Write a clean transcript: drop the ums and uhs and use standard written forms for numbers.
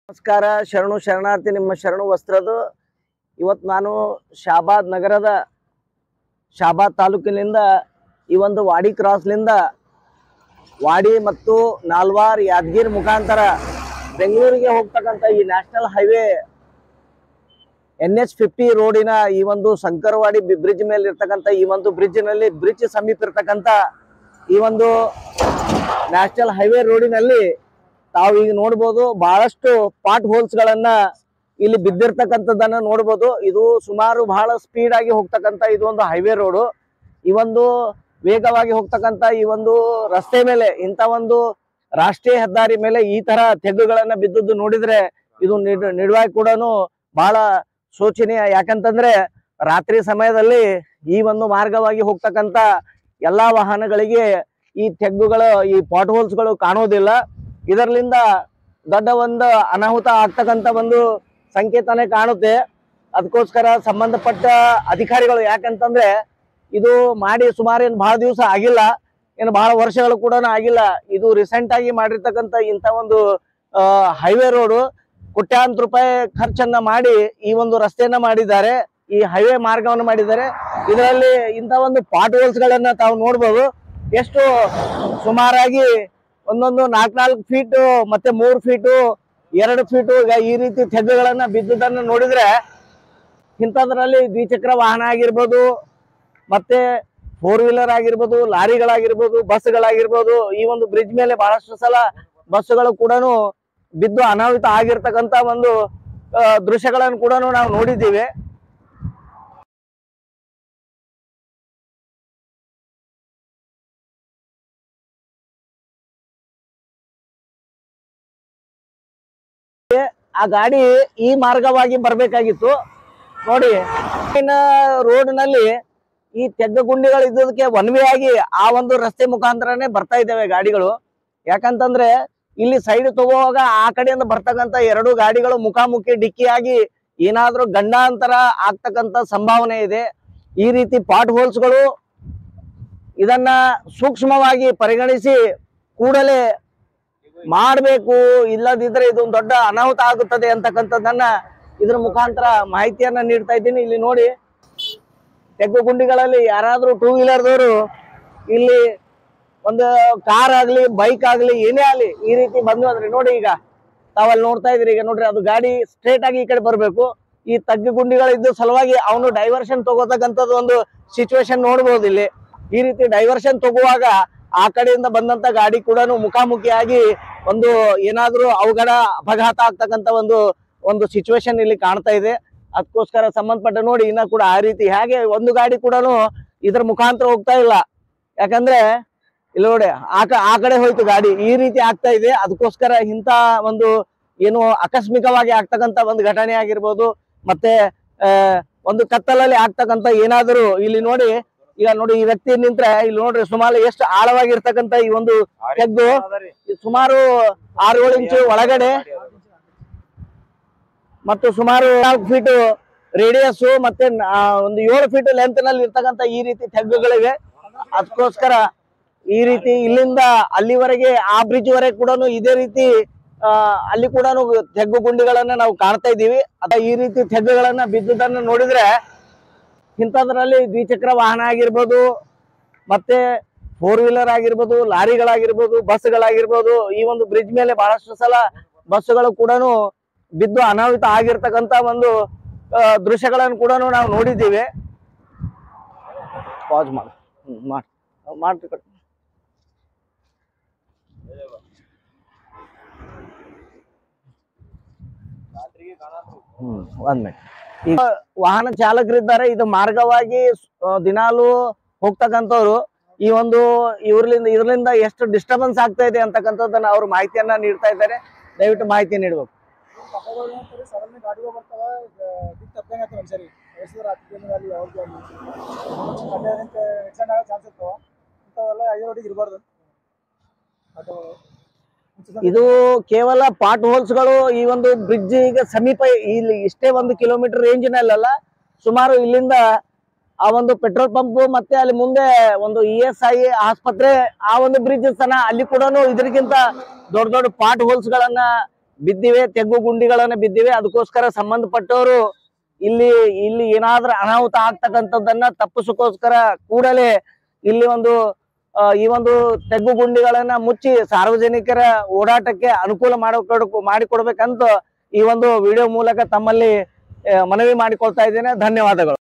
ನಮಸ್ಕಾರ. ಶರಣು ಶರಣಾರ್ಥಿ. ನಿಮ್ಮ ಶರಣು ವಸ್ತ್ರದ ಇವತ್ತು ನಾನು ಶಾಬಾದ್ ನಗರದ ಶಾಬಾದ್ ತಾಲೂಕಿನಿಂದ ಈ ಒಂದು ವಾಡಿ ಕ್ರಾಸ್ಲಿಂದ ವಾಡಿ ಮತ್ತು ನಾಲ್ವಾರ್ ಯಾದಗಿರಿ ಮುಖಾಂತರ ಬೆಂಗಳೂರಿಗೆ ಹೋಗ್ತಕ್ಕಂಥ ಈ ನ್ಯಾಷನಲ್ ಹೈವೇ NH50 ರೋಡಿನ ಈ ಒಂದು ಶಂಕರವಾಡಿ ಬ್ರಿಡ್ಜ್ ಮೇಲೆ ಇರ್ತಕ್ಕಂಥ ಈ ಒಂದು ಬ್ರಿಡ್ಜ್ನಲ್ಲಿ ಬ್ರಿಡ್ಜ್ ಸಮೀಪ ಇರ್ತಕ್ಕಂಥ ಈ ಒಂದು ನ್ಯಾಷನಲ್ ಹೈವೇ ರೋಡಿನಲ್ಲಿ ತಾವು ಈಗ ನೋಡ್ಬೋದು ಬಹಳಷ್ಟು ಪಾಟ್ ಹೋಲ್ಸ್ ಗಳನ್ನ ಇಲ್ಲಿ ಬಿದ್ದಿರ್ತಕ್ಕಂಥದ್ದನ್ನ ನೋಡ್ಬೋದು. ಇದು ಸುಮಾರು ಬಹಳ ಸ್ಪೀಡ್ ಆಗಿ ಹೋಗ್ತಕ್ಕಂಥ ಇದು ಒಂದು ಹೈವೇ ರೋಡು. ಈ ಒಂದು ವೇಗವಾಗಿ ಹೋಗ್ತಕ್ಕಂಥ ಈ ಒಂದು ರಸ್ತೆ ಮೇಲೆ ಇಂಥ ಒಂದು ರಾಷ್ಟ್ರೀಯ ಹೆದ್ದಾರಿ ಮೇಲೆ ಈ ತರ ತೆಗ್ಗುಗಳನ್ನ ಬಿದ್ದದ್ದು ನೋಡಿದ್ರೆ ಇದು ನಿಜವಾಗಿ ಕೂಡ ಬಹಳ ಶೋಚನೀಯ. ಯಾಕಂತಂದ್ರೆ ರಾತ್ರಿ ಸಮಯದಲ್ಲಿ ಈ ಒಂದು ಮಾರ್ಗವಾಗಿ ಹೋಗ್ತಕ್ಕಂಥ ಎಲ್ಲಾ ವಾಹನಗಳಿಗೆ ಈ ತೆಗ್ಗುಗಳು ಈ ಪಾಟ್ ಹೋಲ್ಸ್ಗಳು ಕಾಣೋದಿಲ್ಲ. ಇದರಿಂದ ದೊಡ್ಡ ಒಂದು ಅನಾಹುತ ಆಗ್ತಕ್ಕಂಥ ಒಂದು ಸಂಕೇತನೇ ಕಾಣುತ್ತೆ. ಅದಕ್ಕೋಸ್ಕರ ಸಂಬಂಧಪಟ್ಟ ಅಧಿಕಾರಿಗಳು, ಯಾಕಂತಂದ್ರೆ ಇದು ಮಾಡಿ ಸುಮಾರು ಏನು ಬಹಳ ದಿವಸ ಆಗಿಲ್ಲ, ಏನು ಬಹಳ ವರ್ಷಗಳು ಕೂಡ ಆಗಿಲ್ಲ. ಇದು ರೀಸೆಂಟ್ ಆಗಿ ಮಾಡಿರ್ತಕ್ಕಂಥ ಇಂಥ ಒಂದು ಹೈವೇ ರೋಡು ಕೋಟ್ಯಾಂತರ ರೂಪಾಯಿ ಖರ್ಚನ್ನ ಮಾಡಿ ಈ ಒಂದು ರಸ್ತೆಯನ್ನ ಮಾಡಿದ್ದಾರೆ, ಈ ಹೈವೇ ಮಾರ್ಗವನ್ನು ಮಾಡಿದ್ದಾರೆ. ಇದರಲ್ಲಿ ಇಂಥ ಒಂದು ಪಾಟ್ ಹೋಲ್ಸ್ ಗಳನ್ನ ತಾವು ನೋಡ್ಬೋದು. ಎಷ್ಟು ಸುಮಾರಾಗಿ ಒಂದೊಂದು 4 ಫೀಟು ಮತ್ತೆ 3 ಫೀಟು 2 ಫೀಟು ಈ ರೀತಿ ತೆಗ್ಗುಗಳನ್ನ ಬಿದ್ದುದನ್ನು ನೋಡಿದ್ರೆ ಇಂಥದ್ರಲ್ಲಿ ದ್ವಿಚಕ್ರ ವಾಹನ ಆಗಿರ್ಬೋದು, ಮತ್ತೆ 4 ವೀಲರ್ ಆಗಿರ್ಬೋದು, ಲಾರಿಗಳಾಗಿರ್ಬೋದು, ಬಸ್ಗಳಾಗಿರ್ಬೋದು, ಈ ಒಂದು ಬ್ರಿಡ್ಜ್ ಮೇಲೆ ಬಹಳಷ್ಟು ಸಲ ಬಸ್ಸುಗಳು ಕೂಡ ಬಿದ್ದು ಅನಾಹುತ ಆಗಿರ್ತಕ್ಕಂಥ ಒಂದು ದೃಶ್ಯಗಳನ್ನು ಕೂಡ ನಾವು ನೋಡಿದ್ದೀವಿ. ಆ ಗಾಡಿ ಈ ಮಾರ್ಗವಾಗಿ ಬರ್ಬೇಕಾಗಿತ್ತು. ನೋಡಿ, ರೋಡ್ ನಲ್ಲಿ ಈ ತೆಗ್ಗ ಗುಂಡಿಗಳು ಇದ್ದದಕ್ಕೆ ಒನ್ ವೇ ಆಗಿ ಆ ಒಂದು ರಸ್ತೆ ಮುಖಾಂತರನೇ ಬರ್ತಾ ಇದ್ದಾವೆ ಗಾಡಿಗಳು. ಯಾಕಂತಂದ್ರೆ ಇಲ್ಲಿ ಸೈಡ್ ತಗೋವಾಗ ಆ ಕಡೆಯಿಂದ ಬರ್ತಕ್ಕಂಥ 2 ಗಾಡಿಗಳು ಮುಖಾಮುಖಿ ಡಿಕ್ಕಿಯಾಗಿ ಏನಾದ್ರೂ ಗಂಡಾಂತರ ಆಗ್ತಕ್ಕಂಥ ಸಂಭಾವನೆ ಇದೆ. ಈ ರೀತಿ ಪಾಟ್ ಹೋಲ್ಸ್ಗಳು ಇದನ್ನ ಸೂಕ್ಷ್ಮವಾಗಿ ಪರಿಗಣಿಸಿ ಕೂಡಲೇ ಮಾಡಬೇಕು, ಇಲ್ಲದಿದ್ರೆ ಇದು ದೊಡ್ಡ ಅನಾಹುತ ಆಗುತ್ತದೆ ಅಂತಕ್ಕಂಥದ್ದನ್ನ ಇದ್ರ ಮುಖಾಂತರ ಮಾಹಿತಿಯನ್ನ ನೀಡ್ತಾ ಇದ್ದೀನಿ. ಇಲ್ಲಿ ನೋಡಿ, ತೆಗ್ಗು ಗುಂಡಿಗಳಲ್ಲಿ ಯಾರಾದ್ರೂ 2 ವೀಲರ್ದವರು ಇಲ್ಲಿ ಒಂದು ಕಾರ್ ಆಗ್ಲಿ ಬೈಕ್ ಆಗ್ಲಿ ಏನೇ ಆಗ್ಲಿ ಈ ರೀತಿ ಬಂದು ಅಂದ್ರೆ ನೋಡಿ, ಈಗ ತಾವಲ್ಲಿ ನೋಡ್ತಾ ಇದ್ರಿ, ಈಗ ನೋಡ್ರಿ ಅದು ಗಾಡಿ ಸ್ಟ್ರೇಟ್ ಆಗಿ ಈ ಕಡೆ ಬರ್ಬೇಕು. ಈ ತಗ್ಗು ಗುಂಡಿಗಳಿದ್ದ ಸಲುವಾಗಿ ಅವನು ಡೈವರ್ಷನ್ ತಗೋತಕ್ಕಂಥದ್ದು ಒಂದು ಸಿಚುವೇಶನ್ ನೋಡ್ಬೋದು. ಇಲ್ಲಿ ಈ ರೀತಿ ಡೈವರ್ಷನ್ ತಗುವಾಗ ಆ ಕಡೆಯಿಂದ ಬಂದಂತ ಗಾಡಿ ಕೂಡ ಮುಖಾಮುಖಿಯಾಗಿ ಒಂದು ಏನಾದ್ರೂ ಅವಘಡ ಅಪಘಾತ ಆಗ್ತಕ್ಕಂಥ ಒಂದು ಸಿಚುವೇಶನ್ ಇಲ್ಲಿ ಕಾಣ್ತಾ ಇದೆ. ಅದಕ್ಕೋಸ್ಕರ ಸಂಬಂಧಪಟ್ಟ ನೋಡಿ ಇನ್ನ ಕೂಡ ಆ ರೀತಿ ಹೇಗೆ ಒಂದು ಗಾಡಿ ಕೂಡ ಇದ್ರ ಮುಖಾಂತರ ಹೋಗ್ತಾ ಇಲ್ಲ. ಯಾಕಂದ್ರೆ ಇಲ್ಲಿ ನೋಡಿ ಆ ಕಡೆ ಹೋಯ್ತು ಗಾಡಿ, ಈ ರೀತಿ ಆಗ್ತಾ ಇದೆ. ಅದಕ್ಕೋಸ್ಕರ ಇಂಥ ಒಂದು ಏನು ಆಕಸ್ಮಿಕವಾಗಿ ಆಗ್ತಕ್ಕಂಥ ಒಂದು ಘಟನೆ ಆಗಿರ್ಬೋದು, ಮತ್ತೆ ಒಂದು ಕತ್ತಲಲ್ಲಿ ಆಗ್ತಕ್ಕಂಥ ಏನಾದರೂ ಇಲ್ಲಿ ನೋಡಿ, ಈಗ ನೋಡಿ ಈ ವ್ಯಕ್ತಿ ನಿಂತ್ರೆ ಇಲ್ಲಿ ನೋಡ್ರಿ ಸುಮಾರು ಎಷ್ಟು ಆಳವಾಗಿರ್ತಕ್ಕಂಥ ಈ ಒಂದು ತೆಗ್ಗು ಸುಮಾರು 6-7 ಇಂಚು ಒಳಗಡೆ ಮತ್ತು ಸುಮಾರು 4 ಫೀಟ್ ರೇಡಿಯಸ್ ಮತ್ತೆ ಒಂದು 7 ಫೀಟ್ ಲೆಂತ್ ನಲ್ಲಿ ಇರ್ತಕ್ಕಂಥ ಈ ರೀತಿ ತೆಗ್ಗುಗಳಿವೆ. ಅದಕ್ಕೋಸ್ಕರ ಈ ರೀತಿ ಇಲ್ಲಿಂದ ಅಲ್ಲಿವರೆಗೆ ಆ ಬ್ರಿಡ್ಜ್ ವರೆಗೆ ಕೂಡ ಇದೇ ರೀತಿ ಅಲ್ಲಿ ಕೂಡ ತೆಗ್ಗು ಗುಂಡಿಗಳನ್ನ ನಾವು ಕಾಣ್ತಾ ಇದ್ದೀವಿ. ಈ ರೀತಿ ತೆಗ್ಗುಗಳನ್ನ ಬಿದ್ದುದನ್ನು ನೋಡಿದ್ರೆ ಇಂಥದ್ರಲ್ಲಿ ದ್ವಿಚಕ್ರ ವಾಹನ ಆಗಿರ್ಬೋದು, ಮತ್ತೆ 4 ವೀಲರ್ ಆಗಿರ್ಬೋದು, ಲಾರಿಗಳಾಗಿರ್ಬೋದು, ಬಸ್ಗಳಾಗಿರ್ಬೋದು, ಈ ಒಂದು ಬ್ರಿಡ್ಜ್ ಮೇಲೆ ಬಹಳಷ್ಟು ಸಲ ಬಸ್ಸುಗಳು ಕೂಡ ಬಿದ್ದು ಅನಾಹುತ ಆಗಿರ್ತಕ್ಕಂಥ ಒಂದು ದೃಶ್ಯಗಳನ್ನು ಕೂಡ ನಾವು ನೋಡಿದ್ದೀವಿ. ಪಾಸ್ ಮಾಡ್ರಿ ಈಗ ವಾಹನ ಚಾಲಕರಿದ್ದಾರೆ, ಇದು ಮಾರ್ಗವಾಗಿ ದಿನಾಲು ಹೋಗ್ತಕ್ಕಂಥವ್ರು ಈ ಒಂದು ಇದರಿಂದ ಎಷ್ಟು ಡಿಸ್ಟರ್ಬೆನ್ಸ್ ಆಗ್ತಾ ಇದೆ ಅಂತಕ್ಕಂಥದ್ದನ್ನ ಅವರು ಮಾಹಿತಿಯನ್ನ ನೀಡ್ತಾ ಇದ್ದಾರೆ. ದಯವಿಟ್ಟು ಮಾಹಿತಿ ನೀಡಬೇಕು. ಇದು ಕೇವಲ ಪಾಟ್ ಹೋಲ್ಸ್ ಗಳು ಈ ಒಂದು ಬ್ರಿಡ್ಜ್ ಈಗ ಸಮೀಪ ಇಲ್ಲಿ ಇಷ್ಟೇ 1 ಕಿಲೋಮೀಟರ್ ರೇಂಜ್ನಲ್ಲ, ಸುಮಾರು ಇಲ್ಲಿಂದ ಆ ಒಂದು ಪೆಟ್ರೋಲ್ ಪಂಪ್ ಮತ್ತೆ ಅಲ್ಲಿ ಮುಂದೆ ಒಂದು ESI ಆಸ್ಪತ್ರೆ ಆ ಒಂದು ಬ್ರಿಡ್ಜ್ ತನ ಅಲ್ಲಿ ಕೂಡ ಇದಕ್ಕಿಂತ ದೊಡ್ಡ ದೊಡ್ಡ ಪಾಟ್ ಹೋಲ್ಸ್ ಗಳನ್ನ ಬಿದ್ದಿವೆ, ತೆಗ್ಗು ಗುಂಡಿಗಳನ್ನ ಬಿದ್ದಿವೆ. ಅದಕ್ಕೋಸ್ಕರ ಸಂಬಂಧಪಟ್ಟವರು ಇಲ್ಲಿ ಏನಾದ್ರೂ ಅನಾಹುತ ಆಗ್ತಕ್ಕಂಥದ್ದನ್ನ ತಪ್ಪಿಸೋಕೋಸ್ಕರ ಕೂಡಲೇ ಇಲ್ಲಿ ಈ ಒಂದು ತೆಗ್ಗು ಗುಂಡಿಗಳನ್ನ ಮುಚ್ಚಿ ಸಾರ್ವಜನಿಕರ ಓಡಾಟಕ್ಕೆ ಅನುಕೂಲ ಮಾಡಿಕೊಡ್ಬೇಕಂತ ಈ ಒಂದು ವಿಡಿಯೋ ಮೂಲಕ ತಮ್ಮಲ್ಲಿ ಮನವಿ ಮಾಡಿಕೊಳ್ತಾ ಇದ್ದೇನೆ. ಧನ್ಯವಾದಗಳು.